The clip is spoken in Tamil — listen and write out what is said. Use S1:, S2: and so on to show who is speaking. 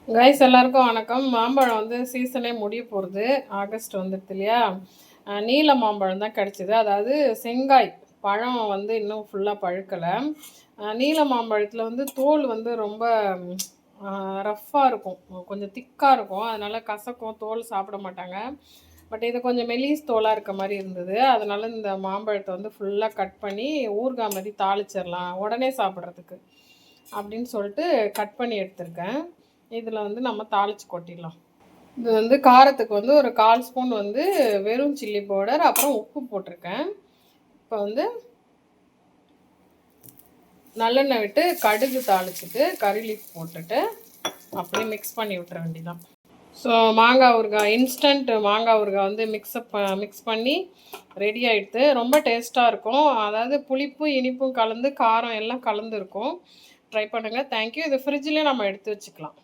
S1: கைஸ் எல்லாருக்கும் வணக்கம். மாம்பழம் வந்து சீசனே முடிய போகிறது. ஆகஸ்ட் வந்துடுது இல்லையா? நீல மாம்பழம் தான் கிடச்சிது. அதாவது செங்காய் பழம் வந்து இன்னும் ஃபுல்லாக பழுக்கலை. நீல மாம்பழத்தில் வந்து தோல் வந்து ரொம்ப ரஃப்பாக இருக்கும், கொஞ்சம் திக்காக இருக்கும். அதனால் கசக்கும், தோல் சாப்பிட மாட்டாங்க. பட் இது கொஞ்சம் மெலிஸ் தோலாக இருக்க மாதிரி இருந்தது. அதனால் இந்த மாம்பழத்தை வந்து ஃபுல்லாக கட் பண்ணி ஊறுகாய் மாதிரி தாளிச்சிடலாம் உடனே சாப்பிட்றதுக்கு அப்படின்னு சொல்லிட்டு கட் பண்ணி எடுத்திருக்கேன். இதில் வந்து நம்ம தாளித்து கொட்டிடலாம். இது வந்து காரத்துக்கு வந்து ஒரு 1/4 ஸ்பூன் வந்து வெறும் சில்லி பவுடர், அப்புறம் உப்பு போட்டிருக்கேன். இப்போ வந்து நல்லெண்ணெய் விட்டு கடுகு தாளிச்சிட்டு கறி லீஃப் போட்டுட்டு அப்படியே மிக்ஸ் பண்ணி விட்டுற வேண்டியதான். ஸோ மாங்காய் ஊறுகாய், இன்ஸ்டன்ட் மாங்காய் ஊறுகாய் வந்து மிக்ஸ் பண்ணி ரெடி ஆகிடுது. ரொம்ப டேஸ்ட்டாக இருக்கும். அதாவது புளிப்பு இனிப்பும் கலந்து காரம் எல்லாம் கலந்து இருக்கும். ட்ரை பண்ணுங்கள். தேங்க்யூ. இது ஃப்ரிட்ஜ்லேயே நம்ம எடுத்து வச்சுக்கலாம்.